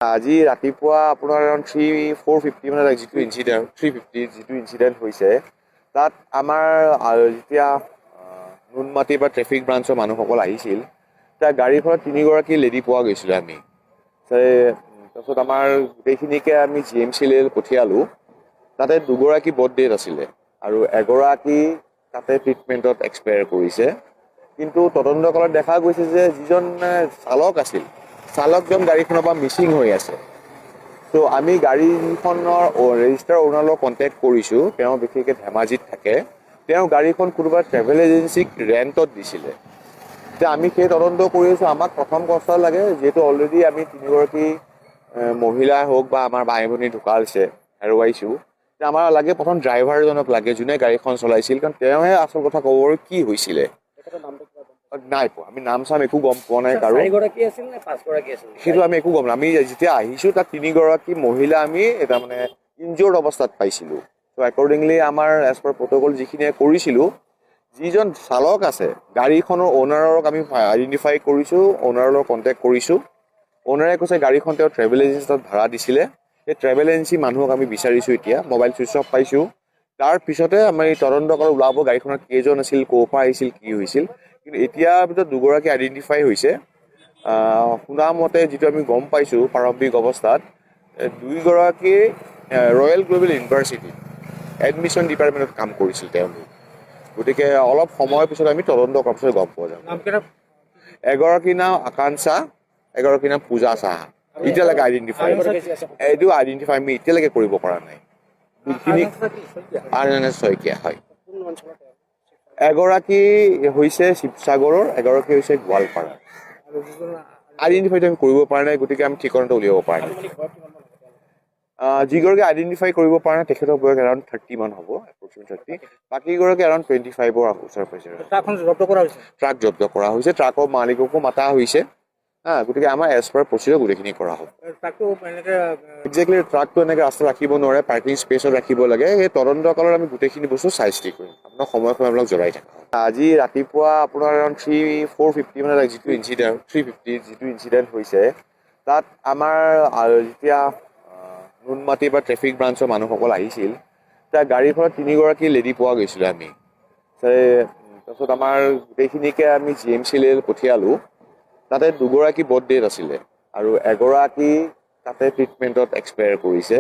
আজি ৰাতিপুৱা আপোনাৰ around 4:50 মানে যিটো ইনচিডেণ্ট 350 যিটো ইনচিডেণ্ট হৈছে তাত আমাৰ যেতিয়া নুনমাটি বা ট্ৰেফিক ব্ৰাঞ্চৰ মানুহসকল আহিছিল তাৰ গাড়ীখনত 3গৰাকী লেডি পোৱা গৈছিলে আমি তাৰপিছত আমাৰ গোটেইখিনিকে আমি GMC পঠিয়ালোঁ। তাতে 2গৰাকী বড ডেড আছিলে আৰু এগৰাকী তাতে ট্ৰিটমেণ্টত এক্সপায়াৰ কৰিছে। কিন্তু তদন্তকালত দেখা গৈছে যে যিজন চালকজন গাড়ীখনৰ পৰা মিচিং হৈ আছে। তো আমি গাড়ীখনৰ ৰেজিষ্টাৰ অ'নাৰৰ লগত কণ্টেক্ট কৰিছোঁ। তেওঁ বিশেষকৈ ধেমাজিত থাকে। তেওঁ গাড়ীখন কোনোবা ট্ৰেভেল এজেঞ্চিক ৰেণ্টত দিছিলে। এতিয়া আমি সেই তদন্ত কৰি আছোঁ। আমাক প্ৰথম কষ্ট লাগে যিহেতু অলৰেডি আমি 3গৰাকী মহিলাই হওক বা আমাৰ বাই ভনী ঢুকাইছে, হেৰুৱাইছোঁ। আমাৰ লাগে প্ৰথম ড্ৰাইভাৰজনক লাগে যোনে গাড়ীখন চলাইছিল, কাৰণ তেওঁহে আচল কথা ক'ব কি হৈছিলে। নাই পোৱা, আমি নাম চাম একো গম পোৱা নাই। কাৰো সেইটো আমি একো গম নাই। আমি যেতিয়া আহিছোঁ তাত 3গৰাকী মহিলা আমি এটা মানে ইনজিয়ৰ্ড অৱস্থাত পাইছিলোঁ। ত' একৰ্ডিংলি আমাৰ এজ পাৰ প্ৰট'কল যিখিনিয়ে কৰিছিলোঁ, যিজন চালক আছে গাড়ীখনৰ অ'নাৰক আমি আইডেণ্টিফাই কৰিছোঁ, অ'নাৰৰ লগত কণ্টেক্ট কৰিছোঁ। অ'নাৰে কৈছে গাড়ীখন তেওঁ ট্ৰেভেল এজেঞ্চিত ভাড়া দিছিলে। সেই ট্ৰেভেল এজেঞ্চি মানুহক আমি বিচাৰিছোঁ। এতিয়া মোবাইল চুইচ অফ পাইছোঁ। তাৰপিছতে আমাৰ এই তদন্ত কৰি ওলাব গাড়ীখনত কেইজন আছিল, ক'ৰ পৰা আহিছিল, কি হৈছিল। কিন্তু এতিয়াৰ ভিতৰত 2গৰাকী আইডেণ্টিফাই হৈছে। শুনা মতে যিটো আমি গম পাইছোঁ প্ৰাৰম্ভিক অৱস্থাত 2গৰাকী ৰয়েল গ্ল'বেল ইউনিভাৰ্চিটি এডমিশ্যন ডিপাৰ্টমেণ্টত কাম কৰিছিল তেওঁলোক। গতিকে অলপ সময়ৰ পিছত আমি তদন্ত কৰাৰ পিছত গম পোৱা যাব। এগৰাকীৰ নাম আকাংক্ষা, এগৰাকীৰ নাম পূজা সাহা। এতিয়ালৈকে আইডেণ্টিফাই আমি এতিয়ালৈকে কৰিব পৰা নাই। শইকীয়া হয়। এগৰাকী হৈছে শিৱসাগৰৰ, এগৰাকী হৈছে গোৱালপাৰা। আইডেণ্টিফাইটো আমি কৰিব পৰা নাই, গতিকে আমি ঠিকনাটো উলিয়াব পৰা নাই। যিগৰাকী আইডেণ্টিফাই কৰিব পৰা নাই তেখেতৰ বয়স এৰাউণ্ড 30 মান হ'ব, এপ্ৰক্সিমেট 30। বাকীগৰাকী এৰাউণ্ড 25ৰ ওচৰে পাজৰে। ট্ৰাক জব্দ কৰা হৈছে, ট্ৰাকৰ মালিককো মাতা হৈছে। গতিকে আমাৰ এজ পাৰ প্ৰচিডিউৰ গোটেইখিনি কৰা হ'ব। একজেক্টলি ট্ৰাকটো এনেকৈ ৰাস্তাত ৰাখিব নোৱাৰে, পাৰ্কিং স্পেচত ৰাখিব লাগে। সেই তদন্তকালত আমি গোটেইখিনি বস্তু চাই চিতি কৰিম। আপোনাৰ সময় আপোনাক জনাই থাকা। আজি ৰাতিপুৱা আপোনাৰ এৰাউণ্ড 4:50 মানে যিটো ইনচিডেণ্ট 350 যিটো ইনচিডেণ্ট হৈছে তাত আমাৰ যেতিয়া নুনমাটি বা ট্ৰেফিক ব্ৰাঞ্চৰ মানুহসকল আহিছিল তাৰ গাড়ীখনত 3গৰাকী লেডি পোৱা গৈছিলে আমি। তাৰপিছত আমাৰ গোটেইখিনিকে আমি GMC পঠিয়ালোঁ। তাতে 2গৰাকী বড ডেড আছিলে আৰু এগৰাকী তাতে ট্ৰিটমেণ্টত এক্সপায়াৰ কৰিছে।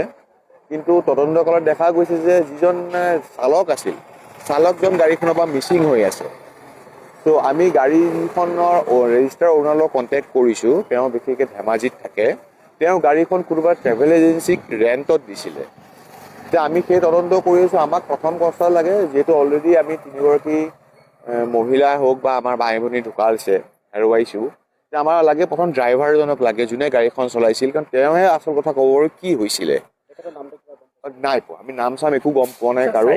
কিন্তু তদন্তকালত দেখা গৈছে যে যিজন চালকজন গাড়ীখনৰ পৰা মিচিং হৈ আছে। তো আমি গাড়ীখনৰ ৰেজিষ্টাৰ অ'নাৰৰ লগত কণ্টেক্ট কৰিছোঁ। তেওঁ বিশেষকৈ ধেমাজিত থাকে। তেওঁ গাড়ীখন কোনোবা ট্ৰেভেল এজেঞ্চিক ৰেণ্টত দিছিলে। এতিয়া আমি সেই তদন্ত কৰি আছোঁ। আমাক প্ৰথম কষ্ট লাগে যিহেতু অলৰেডি আমি 3গৰাকী মহিলাই হওক বা আমাৰ বাই ভনী ঢুকাইছে, হেৰুৱাইছোঁ। আমাৰ লাগে প্ৰথম ড্ৰাইভাৰজনক লাগে যোনে গাড়ীখন চলাইছিল, কাৰণ তেওঁহে আচল কথা ক'ব কি হৈছিলে। নাই পোৱা, আমি নাম চাম একো গম পোৱা নাই। কাৰো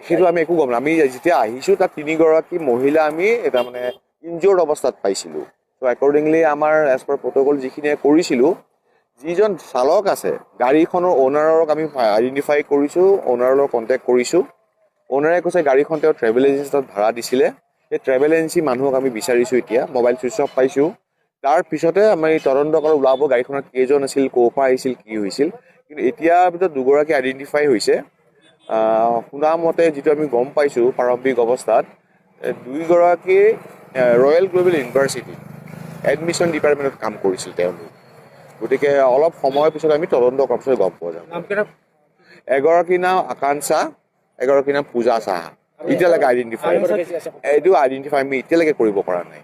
সেইটো আমি একো গম নাই। আমি যেতিয়া আহিছোঁ তাত 3গৰাকী মহিলা আমি এটা মানে ইনজিয়ৰ্ড অৱস্থাত পাইছিলোঁ। ত' একৰ্ডিংলি আমাৰ এজ পাৰ প্ৰট'কল যিখিনিয়ে কৰিছিলোঁ, যিজন চালক আছে গাড়ীখনৰ অ'নাৰক আমি আইডেণ্টিফাই কৰিছোঁ, অ'নাৰৰ লগত কণ্টেক্ট কৰিছোঁ। অ'নাৰে কৈছে গাড়ীখন তেওঁ ট্ৰেভেল এজেঞ্চিত ভাড়া দিছিলে। সেই ট্ৰেভেল এজেঞ্চি মানুহক আমি বিচাৰিছোঁ। এতিয়া মোবাইল চুইচ অফ পাইছোঁ। তাৰপিছতে আমাৰ এই তদন্ত কৰি ওলাব গাড়ীখনত কেইজন আছিল, ক'ৰ পৰা আহিছিল, কি হৈছিল। কিন্তু এতিয়াৰ ভিতৰত 2গৰাকী আইডেণ্টিফাই হৈছে। শুনা মতে যিটো আমি গম পাইছোঁ প্ৰাৰম্ভিক অৱস্থাত 2গৰাকী ৰয়েল গ্ল'বেল ইউনিভাৰ্চিটি এডমিশ্যন ডিপাৰ্টমেণ্টত কাম কৰিছিল তেওঁলোক। গতিকে অলপ সময়ৰ পিছত আমি তদন্ত কৰাৰ পিছত গম পোৱা যাব। এগৰাকীৰ নাম আকাংক্ষা, এগৰাকীৰ নাম পূজা সাহা। এতিয়ালৈকে আইডেণ্টিফাই আমি এতিয়ালৈকে কৰিব পৰা নাই।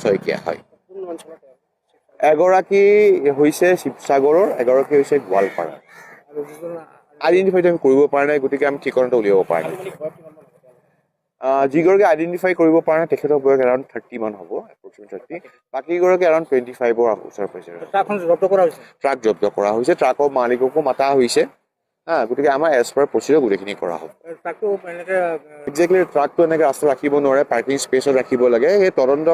শইকীয়া হয়। এগৰাকী হৈছে শিৱসাগৰৰ, এগৰাকী হৈছে গোৱালপাৰা। আইডেণ্টিফাইটো আমি কৰিব পৰা নাই, গতিকে আমি ঠিকনাটো উলিয়াব পৰা নাই। যিগৰাকী আইডেণ্টিফাই কৰিব পৰা নাই তেখেতৰ বয়স এৰাউণ্ড 30 মান হ'ব, এপ্ৰক্সিমেট 30। বাকীগৰাকী এৰাউণ্ড 25ৰ ওচৰে পাজৰে। ট্ৰাক জব্দ কৰা হৈছে, ট্ৰাকৰ মালিককো মাতা হৈছে। গতিকে আমাৰ এজ পাৰ প্ৰচিডিউৰ গোটেইখিনি কৰা হ'ব। একজেক্টলি ট্ৰাকটো এনেকৈ ৰাস্তাত ৰাখিব নোৱাৰে, পাৰ্কিং স্পেচত ৰাখিব লাগে। সেই তদন্ত